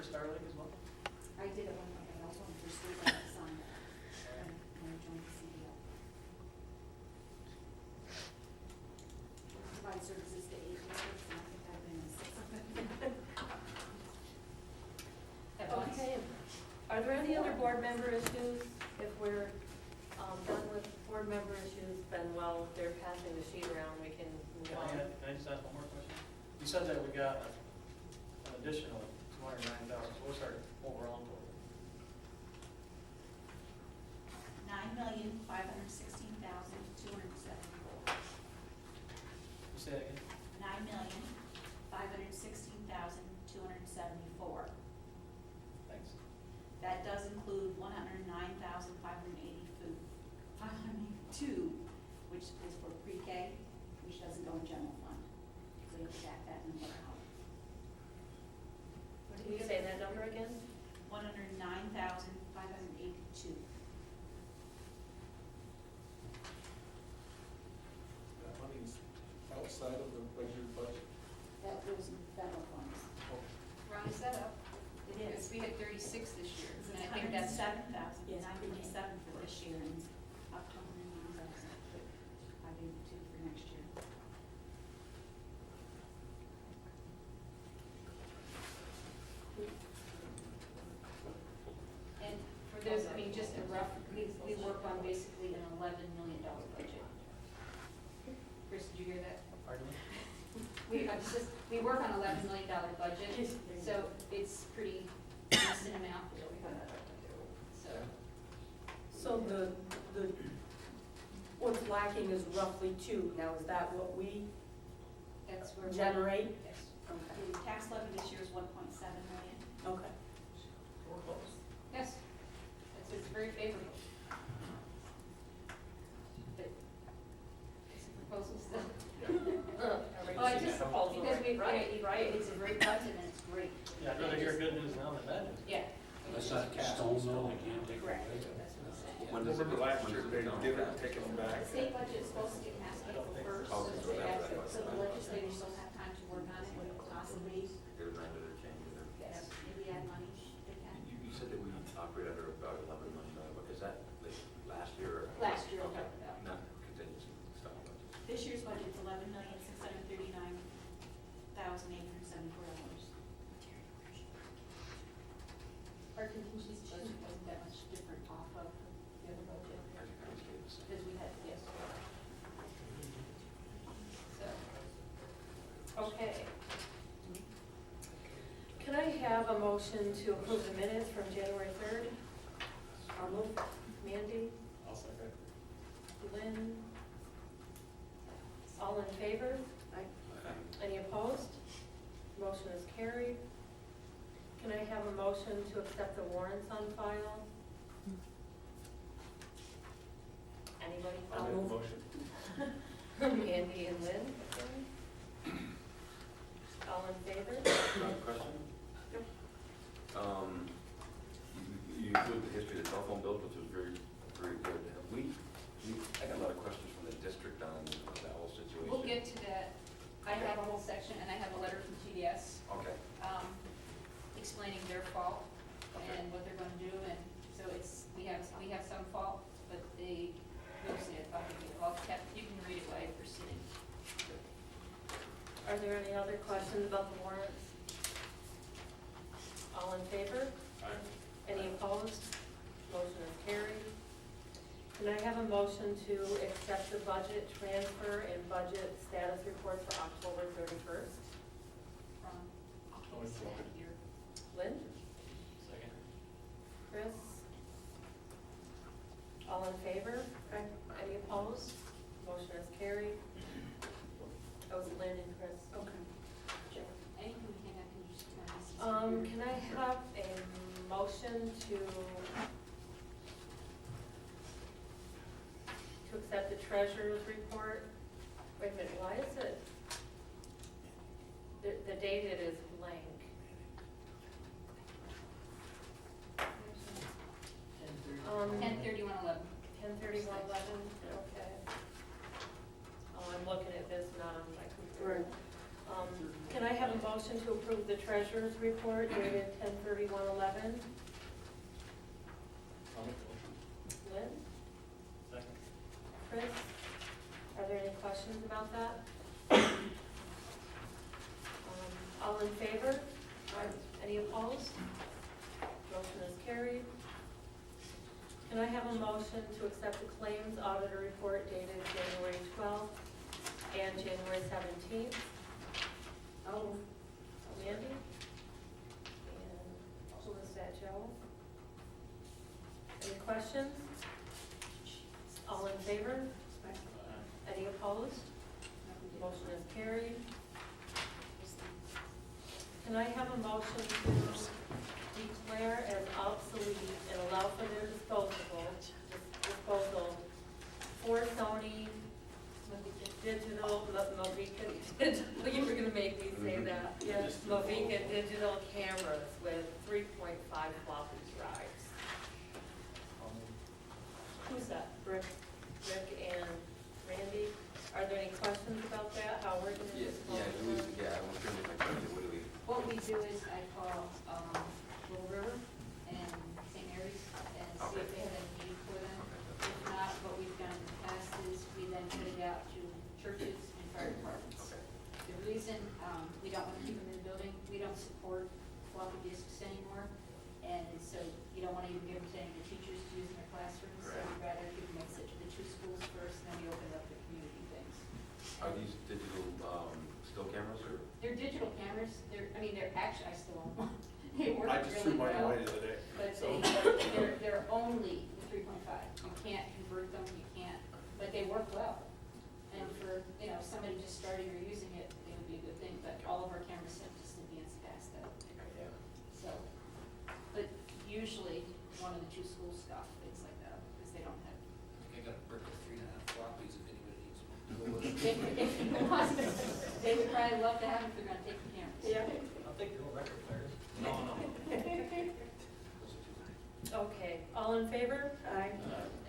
for Star Lake as well? I did it when I also went for school, I signed it, when I joined the CDL. Provide services to 8 members, and I think I've been in 6 of them. Okay, are there any other board member issues? If we're done with board member issues, then while they're passing the sheet around, we can move on. Can I just ask one more question? You said that we got an additional 209,000, so what's our overall total? 9,516,274. You say that again? 9,516,274. Thanks. That does include 109,582, which is for pre-K, which doesn't go in general fund. So you have to back that number out. Can you say that number again? 109,582. That money's outside of the regular budget. That goes in federal funds. Round that up. It Because is. we had 36 this year, It's and I think that's 107,000, Yes, 987 for this year, and up to 109,000. I gave it 2 for next year. And for those, I mean, just a rough, we work on basically an $11 million budget. Chris, did you hear that? Pardon me? We work on $11 million budget, so it's pretty decent amount. So, So the, what's lacking is roughly 2. Now, is that what we that's where. generate? Yes. Okay. The tax levy this year is 1.7 million. Okay. We're close. Yes, it's very favorable. But it's a proposal still. Well, I just, because we, Right. right, It's a great budget and it's great. Yeah, I'd rather hear good news now than bad news. Yeah. That's not stone though, they can't take it Correct, away. that's what I'm saying. When does it Remember last year, when they does it did come it, taking them back. The state budget is supposed to get passed April 1st, Oh, so so that's right. so the legislators still have time to work on it, and possibly, Get amended or changed or? yes, maybe add money, they can. You said that we operate under about $11 million, but is that like last year or? Last year, Okay. yeah. Not contingency stuff. but- This year's budget is $11,639,874. Our contingency budget wasn't that much different off of the other budget, I think that was good. because we had, yes. So, okay. Can I have a motion to approve the minutes from January 3rd? I'll move. Mandy, I'll second. Lynn? All in favor? Any opposed? Motion is carried. Can I have a motion to accept the warrants on file? Anybody? I'll make a motion. Andy and Lynn. All in favor? Question? Yep. You include the history of the telephone bills, which was very, very good. I got a lot of questions from the district on that whole situation. we'll get to that. I have a whole section, and I have a letter from TDS Okay. explaining their fault Okay. and what they're going to do, and so it's, we have some fault, but they mostly it up to you. You can read it while you're sitting. Are there any other questions about the warrants? All in favor? Any opposed? Motion is carried. Can I have a motion to accept the budget transfer and budget status report for October 31st? From Oh, it's okay. here. Lynn? Second. Chris? All in favor? Any opposed? Motion is carried. That was Lynn and Chris. Okay. Anything we hang up, can you just turn this? Can I have a motion to accept the treasurer's report? Wait a minute, why is it, the dated is blank? 10/31/11. 10/31/11, okay. Oh, I'm looking at this, not on my computer. Right. Can I have a motion to approve the treasurer's report dated 10/31/11. I'll make the motion. Lynn? Second. Chris? Are there any questions about that? All in favor? Any opposed? Motion is carried. Can I have a motion to accept the claims auditor report dated January 12th and January 17th? Oh, Mandy? And who was that, Joe? Any questions? All in favor? Any opposed? Motion is carried. Can I have a motion to declare as obsolete and allow for their disposal for Sony digital, Movica digital, you were gonna make me say that. Yes, Movica digital cameras with 3.5 floppy drives. Who's that? Rick and Randy? Are there any questions about that, how we're gonna dispose of them? I was trying to think, what do we? What we do is I call, Little River and St. Mary's and see if they have any need for them. If not, what we've done in the past is we then put it out to churches and fire departments. Okay. The reason, we don't want to keep them in the building, we don't support floppy disks anymore. And so you don't want to even give them to any of the teachers to use in their classrooms. So Right. we'd rather give them exit to the two schools first, then we open up the community things. Are these digital, still cameras or? They're digital cameras, they're actually, I still own one. They work I just threw really mine well. away the other day. But so- they're only the 3.5. You can't convert them, you can't, but they work well. And for, somebody just starting or using it, it would be a good thing, but all of our cameras have just advanced past that. So, but usually, one of the two schools scoff things like that, because they don't have. I got a brick of 3.5 floppies if anybody needs one. If you want, they would probably love to have them if they're gonna take the cameras. yeah. I'll take the old record players. No. Okay, all in favor? Aye.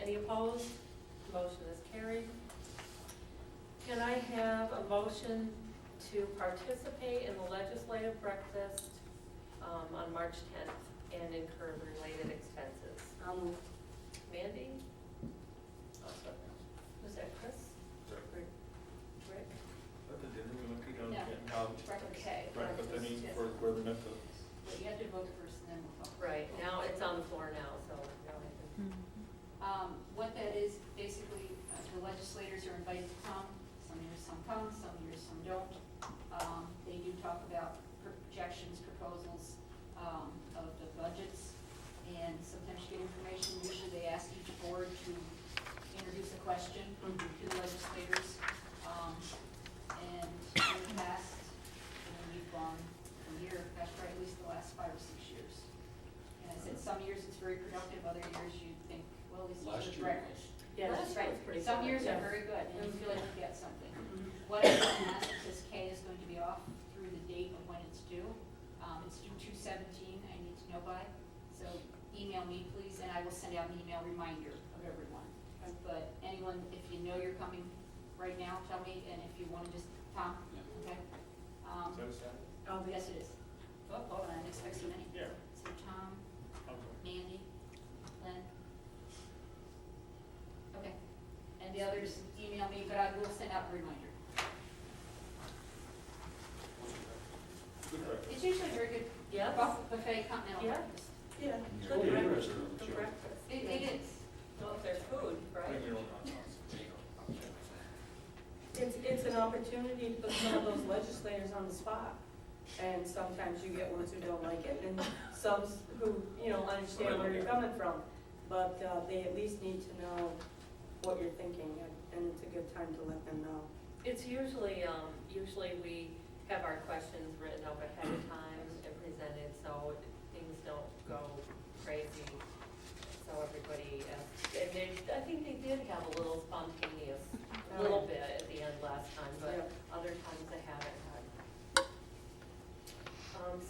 Any opposed? Motion is carried. Can I have a motion to participate in the legislative breakfast on March 10th and incur the related expenses? I'll move. Mandy? I'll second. Was that Chris? Rick? At the dinner, we went to go No. get, Breakfast. Okay. breakfast, I mean, Yes. for where we met the. But you have to vote first and then we'll talk. Right, now it's on the floor now, so now I can. What that is, basically, the legislators are invited to come. Some years some come, some years some don't. They do talk about projections, proposals, of the budgets, and sometimes you get information. Usually they ask each board to introduce a question to the legislators. And in the past, we've gone a year, that's right, at least the last 5 or 6 years. And I said, some years it's very productive, other years you think, well, at least Last it's year breakfast. Yeah, That's that right. was pretty Some good, years are yeah. very good, and you feel like you get something. Mhm. What I want to ask, because Kay is going to be off through the date of when it's due. It's due 2/17, I need to know by. So email me, please, and I will send out an email reminder of everyone. But anyone, if you know you're coming right now, tell me, and if you want to just, Tom, okay? Is that a Saturday? I'll be. Yes, it is. Oh, hold on, I didn't expect so many. Yeah. So Tom, Mandy, Lynn. Okay. And the others, email me, but I will send out a reminder. Good breakfast. It's usually very good. Yes. Buffet continental Yeah. breakfast. Yeah. It's Good really breakfast. interesting. Good breakfast. It is. Well, if there's food, right? Bring your own hot sauce. There you go. It's an opportunity to put some of those legislators on the spot. And sometimes you get ones who don't like it, and some who, understand where you're coming from. But they at least need to know what you're thinking, and it's a good time to let them know. It's usually we have our questions written up ahead of time and presented, so things don't go crazy. So everybody, I think they did have a little spontaneous, a little bit at the end last time, but Yeah. other times they haven't had.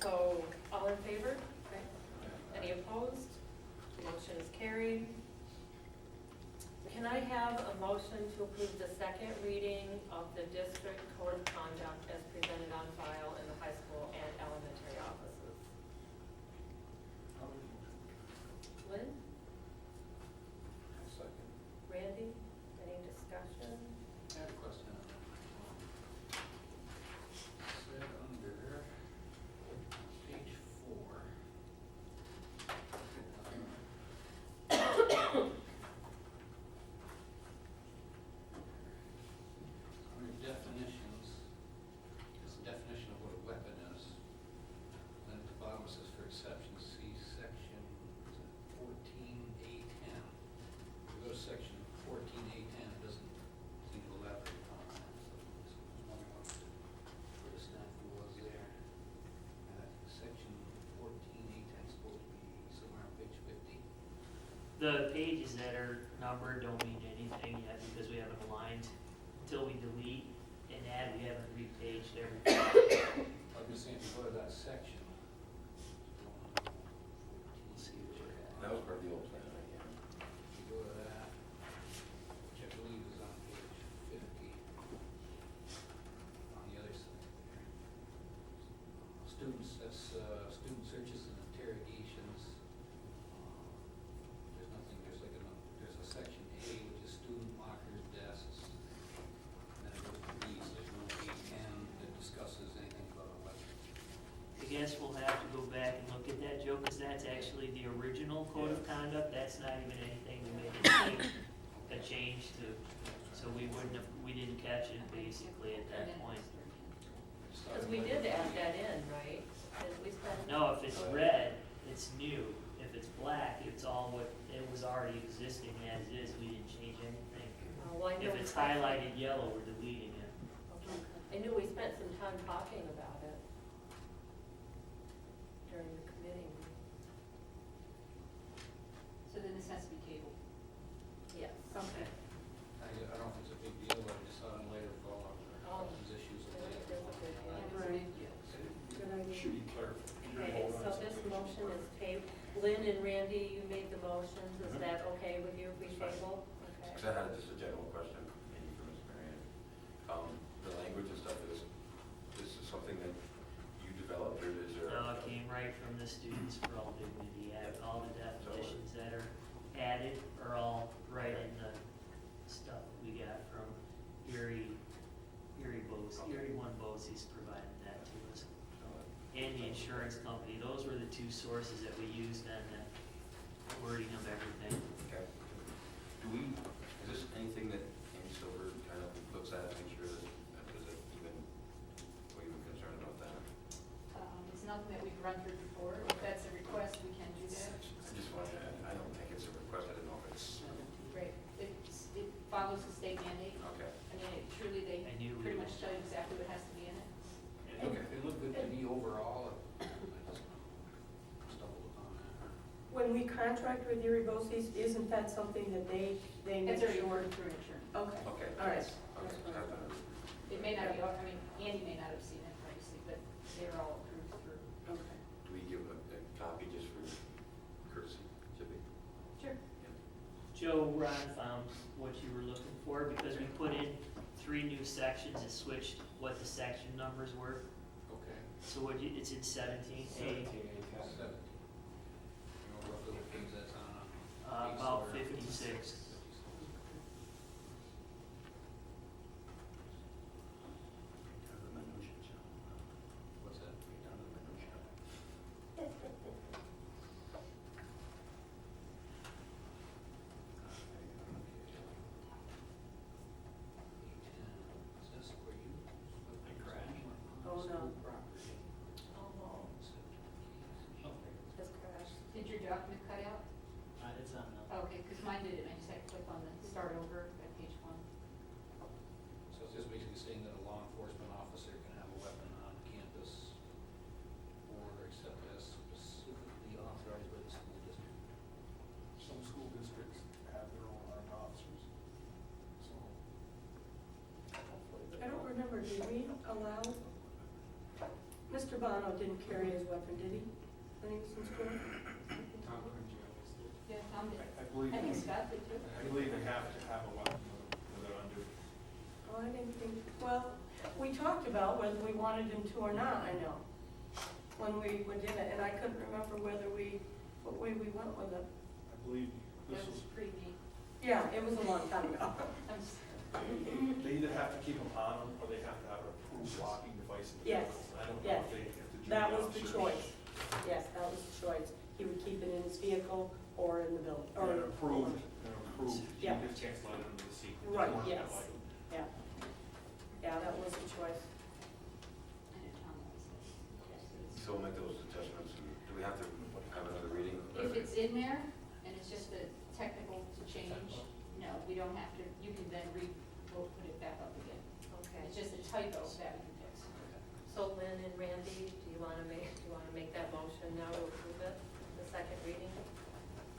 So, all in favor? Any opposed? Motion is carried. Can I have a motion to approve the second reading of the district code of conduct as presented on file in the high school The pages that are numbered don't mean anything yet because we haven't aligned. Until we delete and add, we haven't repaged everything. I'm just saying, if you go to that section. We'll see where we're at. That was part of the old plan, right? Yeah. If you go to that, which I believe is on page 50, on the other side there. Students, that's, student searches and interrogations. There's nothing, there's a section A, which is student lockers, desks. And then it goes to B, so there's no A10 that discusses anything about elections. I guess we'll have to go back and look at that, Joe, because that's actually the original code of conduct. That's not even anything we made a change to. So we didn't catch it basically at that point. Because we did add that in, right? Did we spend? No, if it's red, it's new. If it's black, it's all what, it was already existing as is. We didn't change anything. Well, I know If we it's spent- highlighted yellow, we're deleting it. Okay. I knew we spent some time talking about it during the committee meeting. So then this has to be tabled. Yes. Okay. I don't know if it's a big deal, but I just thought in light of all Oh, of these issues. yeah, it is a big deal. It's a big deal. Good idea. Should be clarified. Okay, so this motion is tabled. Lynn and Randy, you made the motions. Is that okay with you if we table? Okay. Because I had just a general question, maybe for Ms. Marion. The language and stuff, this is something that you developed, or is there? No, it came right from the Students for All Dignity Act. All the definitions that are added are all right in the stuff that we got from Erie One Bosse's provided that to us. And the insurance company. Those were the two sources that we used on the wording of everything. Okay. Do we, is this anything that Amy Silver kind of looks at, make sure that is it even, are we even concerned about that? It's nothing that we've run through before. If that's a request, we can do that. I just wanted to, I don't think it's a request, I don't know if it's, Right. It follows the state mandate. okay. I mean, truly, they I knew we pretty would. much tell you exactly what has to be in it. Okay. It looked good to me overall. I just stumbled upon that. When we contract with Erie Bosse's, isn't that something that they make It's already sure? ordered through insurance. Okay, Okay. all right. Okay. It may not be, I mean, Andy may not have seen it, obviously, but they're all approved through. Okay. Do we give a copy just for courtesy, Chippy? Sure. Joe, Ron found what you were looking for because we put in 3 new sections and switched what the section numbers were. Okay. So it's in 17A. 17. You know roughly what things that's on? About 56. What's that? Is this where you? Oh, no. Oh, that's correct. Did your document cut out? It's on the. Okay, because mine did it, I just had to click on the start over at page 1. So it's just basically saying that a law enforcement officer can have a weapon on campus or except as specifically authorized by the school district. Some school districts have their own armed officers, so. hopefully they I don't remember, did we allow, Mr. Bono didn't carry his weapon, did he, when he was in school? Tom Quincy always did. Yeah, Tom did. I believe, I think Scott did too. I believe they have to have a weapon with it under. Oh, I didn't think, well, we talked about whether we wanted him to or not, I know, when we did it, and I couldn't remember whether what way we went with it. I believe this That was was, pre-me. Yeah, it was a long time ago. I'm just, they either have to keep them on them or they have to have an approved locking device in the Yes, vehicle. I don't know yes. if they, if the jury That was the officers- choice. Yes, that was the choice. He would keep it in his vehicle or in the building, or. They're approved, you Yeah. just can't slide it under the seat. Right, They want that yes. light. Yeah. Yeah, that was the choice. I know Tom always says. So we'll make those adjustments, and do we have to have another reading? If it's in there, and it's just a technical to change, no, we don't have to, you can then we'll put it back up again. Okay. It's just a typo that we can fix. So Lynn and Randy, do you want to make that motion now to approve it, the second reading?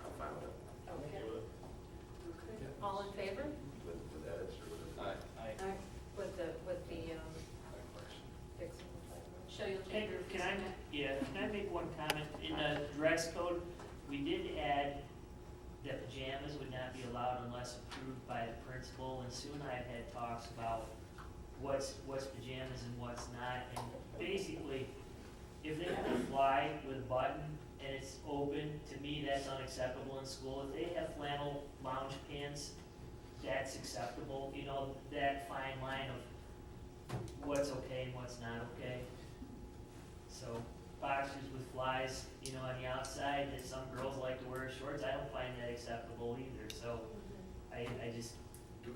I'm fine with it. Okay. Okay. All in favor? With edits or with? Aye. With the fixing the flag? Show you'll take your. Can I make one comment? In the dress code, we did add that pajamas would not be allowed unless approved by the principal, and Sue and I have had talks about what's pajamas and what's not, and basically, if they have a fly with a button and it's open, to me, that's unacceptable in school. If they have flannel lounge pants, that's acceptable, you know, that fine line of what's okay and what's not okay. So, boxers with flies, you know, on the outside, that some girls like to wear shorts, I don't find that acceptable either, so I just,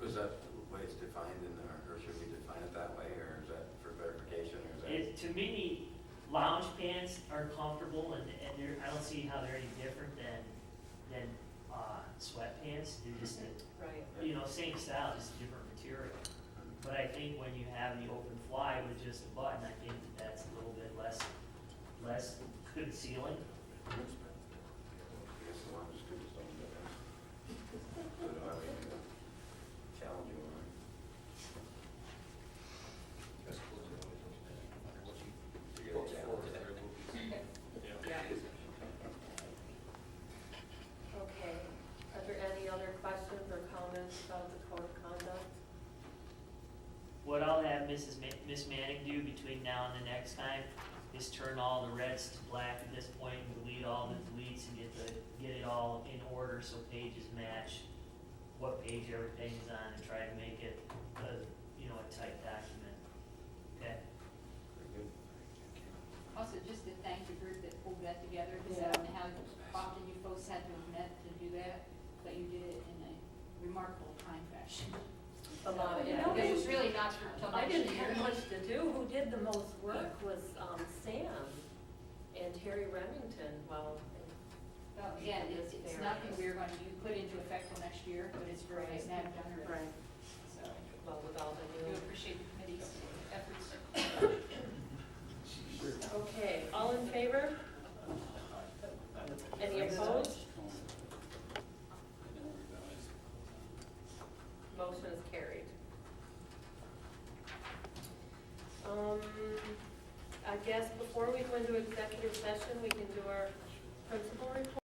Is that the way it's defined in there, or should we define it that way, or is that for clarification, or is that? to me, lounge pants are comfortable, and they're, I don't see how they're any different than sweatpants. They're just, Right. you know, same style, just different material. But I think when you have the open fly with just a button, I think that's a little bit less concealing. I guess the ones who just don't get that. So do I mean, challenging one. That's cool, too. What you You put get forward challenged. there will be. Yeah. Okay, are there any other questions or comments about the code of conduct? What I'll have Miss Manning do between now and the next time is turn all the reds to black at this point and delete all the deletes and get it all in order so pages match what page everything's on, and try to make it a, you know, a tight document. Okay? Very good. Also, just to thank the group that pulled that together, because I don't know how often you folks had to have met to do that, but you did it in a remarkable time fashion. A lot of, Yeah, it was really not till I next didn't year. have much to do. Who did the most work was Sam and Terry Remington. Well, Well, again, it's nothing we're going to put into effect till next year, but it's very nice to have it done already. right. So, Well, with all the we new. appreciate the committee's efforts. Okay, all in favor? Any opposed? Motion is carried. I guess before we go into executive session, we can do our principal report.